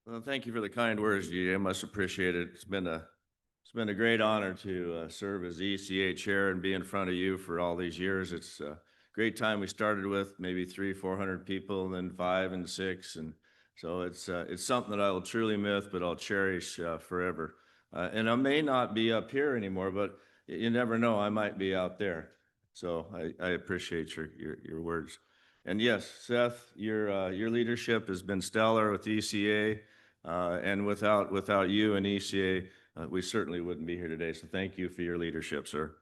Well, thank you for the kind words, G. I must appreciate it. It's been a great honor to serve as the ECA chair and be in front of you for all these years. It's a great time. We started with maybe 300-400 people, and then 5 and 6, and so it's something that I will truly miss, but I'll cherish forever. And I may not be up here anymore, but you never know. I might be out there. So I appreciate your words. And yes, Seth, your leadership has been stellar with ECA. And without you and ECA, we certainly wouldn't be here today. So thank you for your leadership, sir.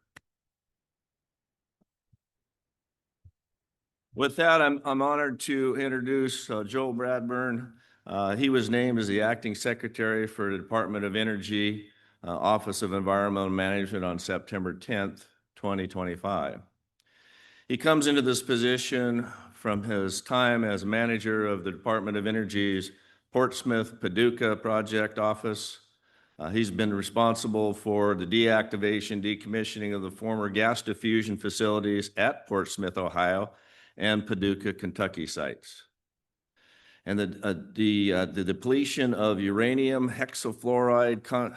With that, I'm honored to introduce Joel Bradburne. He was named as the acting secretary for the Department of Energy, Office of Environmental Management on September 10th, 2025. He comes into this position from his time as manager of the Department of Energy's Portsmouth Paducah Project Office. He's been responsible for the deactivation, decommissioning of the former gas diffusion facilities at Portsmouth, Ohio, and Paducah, Kentucky sites. And the depletion of uranium hexafluoride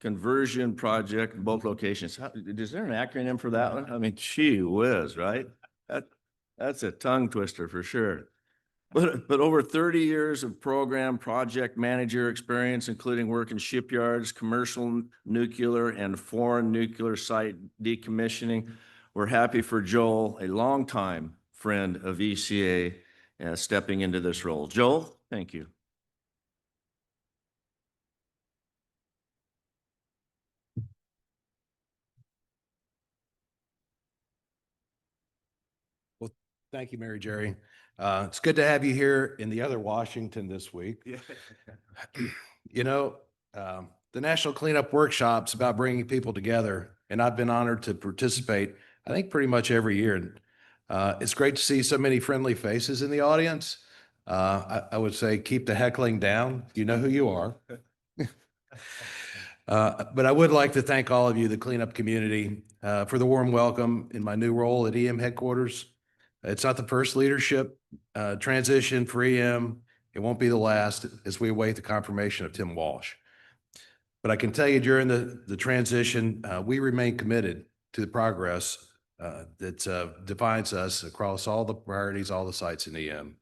conversion project in both locations. Is there an acronym for that one? I mean, gee whiz, right? That's a tongue twister for sure. But over 30 years of program project manager experience, including work in shipyards, commercial nuclear, and foreign nuclear site decommissioning. We're happy for Joel, a longtime friend of ECA, stepping into this role. Joel, thank you. Well, thank you, Mary Gerry. It's good to have you here in the other Washington this week. Yeah. You know, the National Cleanup Workshop's about bringing people together, and I've been honored to participate, I think, pretty much every year. It's great to see so many friendly faces in the audience. I would say keep the heckling down. You know who you are. But I would like to thank all of you, the cleanup community, for the warm welcome in my new role at EM headquarters. It's not the first leadership transition for EM. It won't be the last as we await the confirmation of Tim Walsh. But I can tell you during the transition, we remain committed to the progress that defines us across all the priorities, all the sites in EM.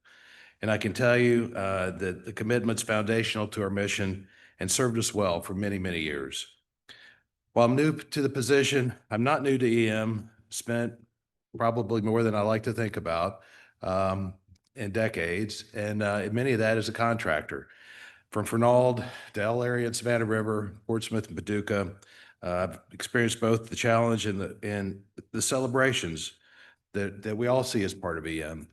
And I can tell you that the commitment's foundational to our mission and served us well for many, many years. While I'm new to the position, I'm not new to EM, spent probably more than I like to think about in decades, and many of that as a contractor. From Fernald to El area and Savannah River, Portsmouth and Paducah, I've experienced both the challenge and the celebrations that we all see as part of EM.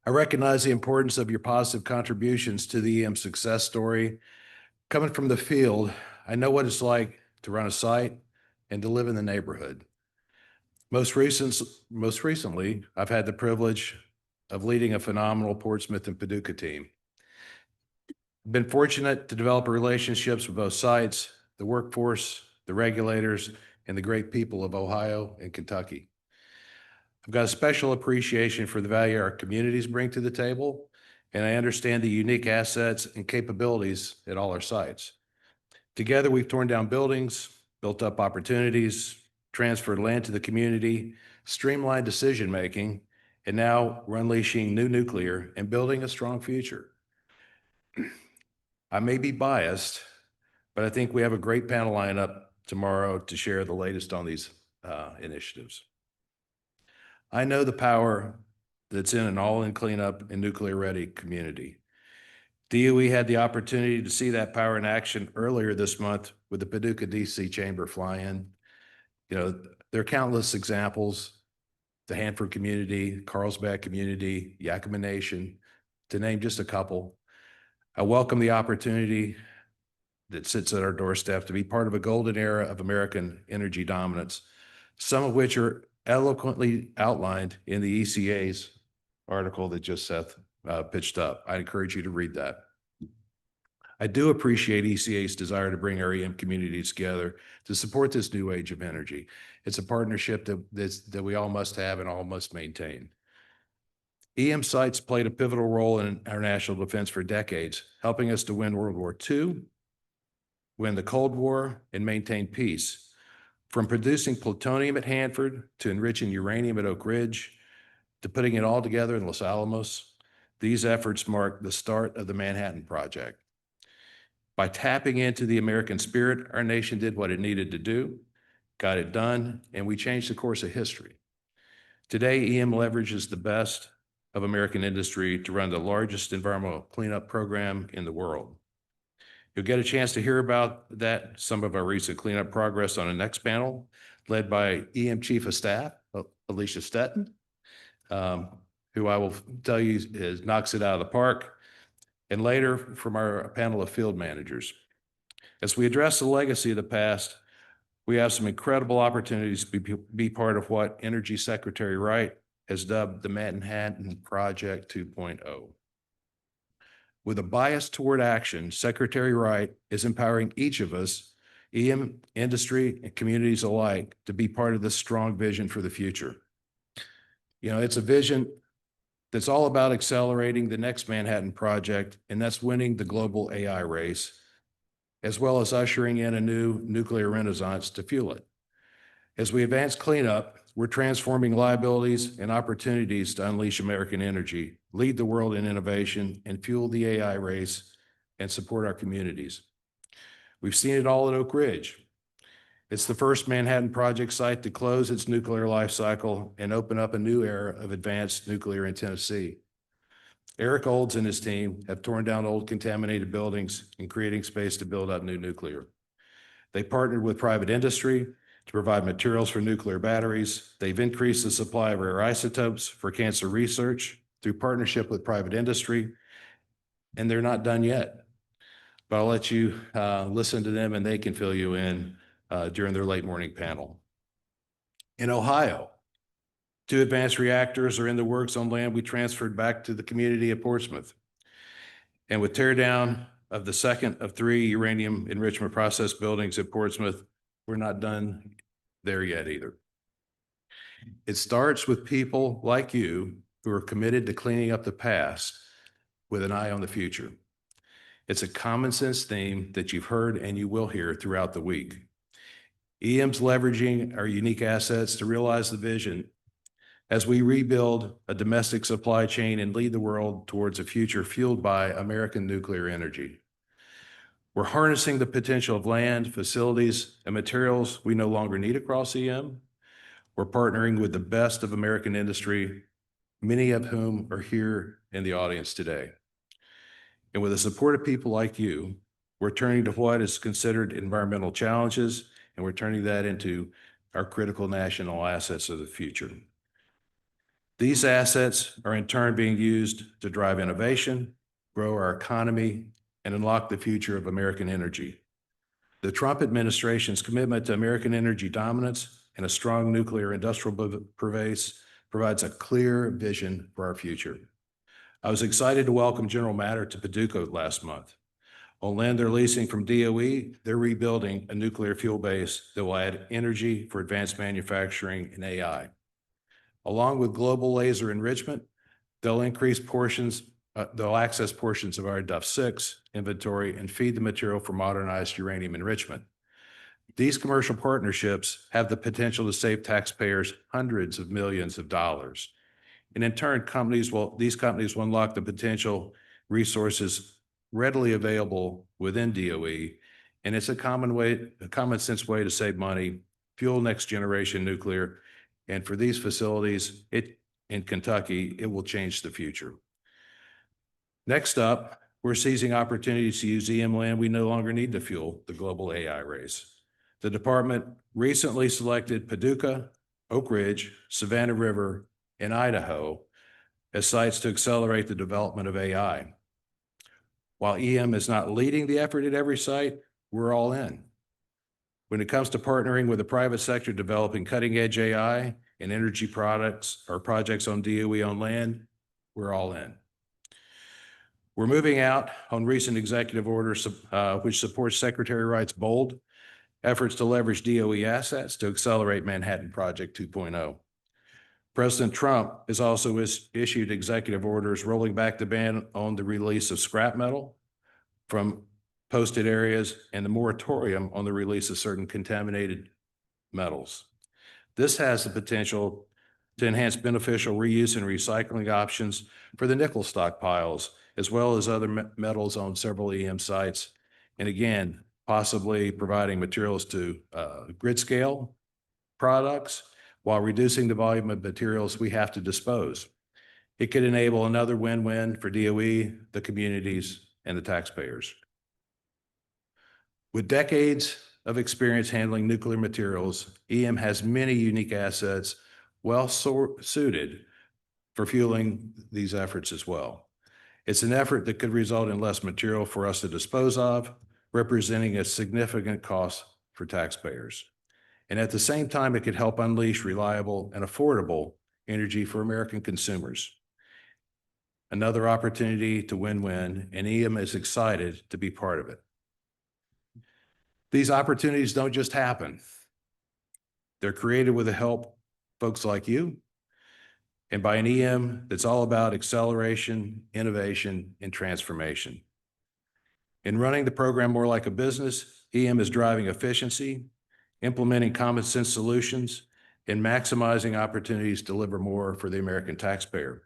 I recognize the importance of your positive contributions to the EM success story. Coming from the field, I know what it's like to run a site and to live in the neighborhood. Most recently, I've had the privilege of leading a phenomenal Portsmouth and Paducah team. I've been fortunate to develop relationships with both sites, the workforce, the regulators, and the great people of Ohio and Kentucky. I've got a special appreciation for the value our communities bring to the table, and I understand the unique assets and capabilities at all our sites. Together, we've torn down buildings, built up opportunities, transferred land to the community, streamlined decision-making, and now we're unleashing new nuclear and building a strong future. I may be biased, but I think we have a great panel lineup tomorrow to share the latest on these initiatives. I know the power that's in an all-in cleanup and nuclear-ready community. DOE had the opportunity to see that power in action earlier this month with the Paducah DC Chamber fly-in. You know, there are countless examples, the Hanford community, Carlsbad community, Yakima Nation, to name just a couple. I welcome the opportunity that sits at our doorstep to be part of a golden era of American energy dominance, some of which are eloquently outlined in the ECA's article that just Seth pitched up. I encourage you to read that. I do appreciate ECA's desire to bring our EM communities together to support this new age of energy. It's a partnership that we all must have and all must maintain. EM sites played a pivotal role in our national defense for decades, helping us to win World War II, win the Cold War, and maintain peace. From producing plutonium at Hanford to enriching uranium at Oak Ridge to putting it all together in Los Alamos, these efforts marked the start of the Manhattan Project. By tapping into the American spirit, our nation did what it needed to do, got it done, and we changed the course of history. Today, EM leverages the best of American industry to run the largest environmental cleanup program in the world. You'll get a chance to hear about that, some of our recent cleanup progress on the next panel, led by EM Chief of Staff, Alicia Stetton, who I will tell you knocks it out of the park, and later from our panel of field managers. As we address the legacy of the past, we have some incredible opportunities to be part of what Energy Secretary Wright has dubbed the Manhattan Project 2.0. With a bias toward action, Secretary Wright is empowering each of us, EM, industry, and communities alike, to be part of this strong vision for the future. You know, it's a vision that's all about accelerating the next Manhattan Project, and that's winning the global AI race, as well as ushering in a new nuclear renaissance to fuel it. As we advance cleanup, we're transforming liabilities and opportunities to unleash American energy, lead the world in innovation, and fuel the AI race and support our communities. We've seen it all at Oak Ridge. It's the first Manhattan Project site to close its nuclear life cycle and open up a new era of advanced nuclear in Tennessee. Eric Olds and his team have torn down old contaminated buildings and creating space to build up new nuclear. They partnered with private industry to provide materials for nuclear batteries. They've increased the supply of rare isotopes for cancer research through partnership with private industry, and they're not done yet. But I'll let you listen to them and they can fill you in during their late morning panel. In Ohio, 2 advanced reactors are in the works on land we transferred back to the community of Portsmouth. And with teardown of the second of 3 uranium enrichment process buildings at Portsmouth, we're not done there yet either. It starts with people like you who are committed to cleaning up the past with an eye on the future. It's a common sense theme that you've heard and you will hear throughout the week. EM's leveraging our unique assets to realize the vision as we rebuild a domestic supply chain and lead the world towards a future fueled by American nuclear energy. We're harnessing the potential of land, facilities, and materials we no longer need across EM. We're partnering with the best of American industry, many of whom are here in the audience today. And with the support of people like you, we're turning to what is considered environmental challenges, and we're turning that into our critical national assets of the future. These assets are in turn being used to drive innovation, grow our economy, and unlock the future of American energy. The Trump administration's commitment to American energy dominance and a strong nuclear industrial base provides a clear vision for our future. I was excited to welcome General Matter to Paducah last month. On land they're leasing from DOE, they're rebuilding a nuclear fuel base that will add energy for advanced manufacturing and AI. Along with global laser enrichment, they'll access portions of our DUF-6 inventory and feed the material for modernized uranium enrichment. These commercial partnerships have the potential to save taxpayers hundreds of millions of dollars. And in turn, these companies will unlock the potential resources readily available within DOE. And it's a common sense way to save money, fuel next generation nuclear. And for these facilities in Kentucky, it will change the future. Next up, we're seizing opportunities to use EM land we no longer need to fuel the global AI race. The department recently selected Paducah, Oak Ridge, Savannah River, and Idaho as sites to accelerate the development of AI. While EM is not leading the effort at every site, we're all in. When it comes to partnering with the private sector developing cutting-edge AI and energy products or projects on DOE-owned land, we're all in. We're moving out on recent executive orders which supports Secretary Wright's bold efforts to leverage DOE assets to accelerate Manhattan Project 2.0. President Trump has also issued executive orders rolling back the ban on the release of scrap metal from posted areas and the moratorium on the release of certain contaminated metals. This has the potential to enhance beneficial reuse and recycling options for the nickel stockpiles, as well as other metals on several EM sites. And again, possibly providing materials to grid scale products while reducing the volume of materials we have to dispose. It could enable another win-win for DOE, the communities, and the taxpayers. With decades of experience handling nuclear materials, EM has many unique assets well suited for fueling these efforts as well. It's an effort that could result in less material for us to dispose of, representing a significant cost for taxpayers. And at the same time, it could help unleash reliable and affordable energy for American consumers. Another opportunity to win-win, and EM is excited to be part of it. These opportunities don't just happen. They're created with the help of folks like you and by an EM that's all about acceleration, innovation, and transformation. In running the program more like a business, EM is driving efficiency, implementing common sense solutions, and maximizing opportunities to deliver more for the American taxpayer.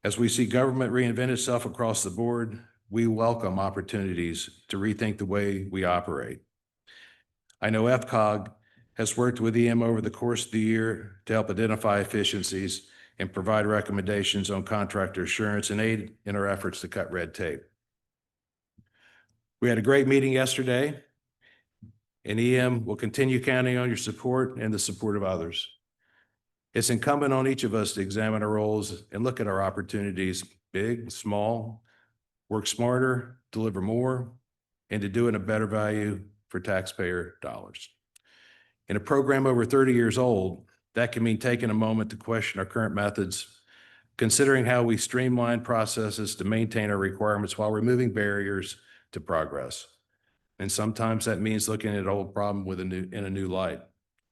As we see government reinvent itself across the board, we welcome opportunities to rethink the way we operate. I know FCOG has worked with EM over the course of the year to help identify efficiencies and provide recommendations on contractor assurance and aid in our efforts to cut red tape. We had a great meeting yesterday, and EM will continue counting on your support and the support of others. It's incumbent on each of us to examine our roles and look at our opportunities, big, small, work smarter, deliver more, and to do it at a better value for taxpayer dollars. In a program over 30 years old, that can mean taking a moment to question our current methods, considering how we streamline processes to maintain our requirements while removing barriers to progress. And sometimes that means looking at an old problem in a new light.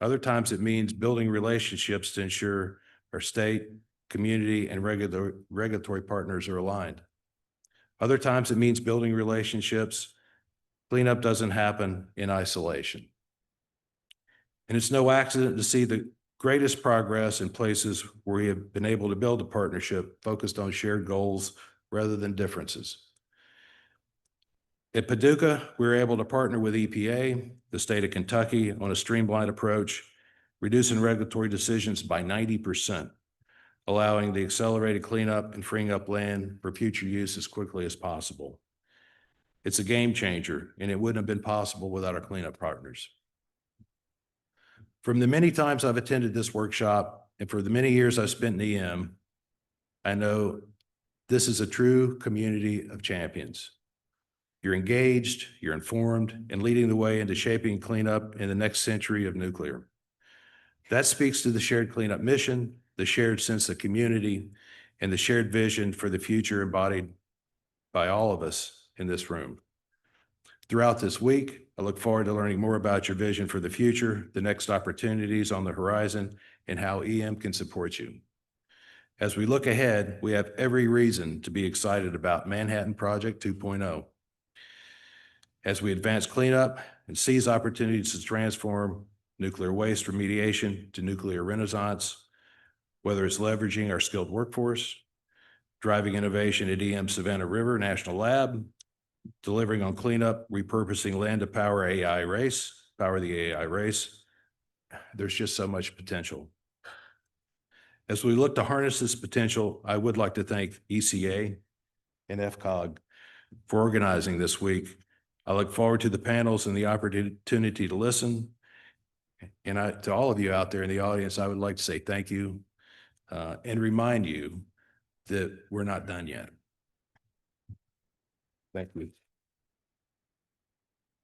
Other times it means building relationships to ensure our state, community, and regulatory partners are aligned. Other times it means building relationships. Cleanup doesn't happen in isolation. And it's no accident to see the greatest progress in places where we have been able to build a partnership focused on shared goals rather than differences. At Paducah, we were able to partner with EPA, the state of Kentucky, on a streamlined approach, reducing regulatory decisions by 90%, allowing the accelerated cleanup and freeing up land for future use as quickly as possible. It's a game changer, and it wouldn't have been possible without our cleanup partners. From the many times I've attended this workshop and for the many years I've spent in EM, I know this is a true community of champions. You're engaged, you're informed, and leading the way into shaping cleanup in the next century of nuclear. That speaks to the shared cleanup mission, the shared sense of community, and the shared vision for the future embodied by all of us in this room. Throughout this week, I look forward to learning more about your vision for the future, the next opportunities on the horizon, and how EM can support you. As we look ahead, we have every reason to be excited about Manhattan Project 2.0. As we advance cleanup and seize opportunities to transform nuclear waste remediation to nuclear renaissance, whether it's leveraging our skilled workforce, driving innovation at EM Savannah River National Lab, delivering on cleanup, repurposing land to power the AI race, there's just so much potential. As we look to harness this potential, I would like to thank ECA and FCOG for organizing this week. I look forward to the panels and the opportunity to listen. And to all of you out there in the audience, I would like to say thank you and remind you that we're not done yet. Thank you.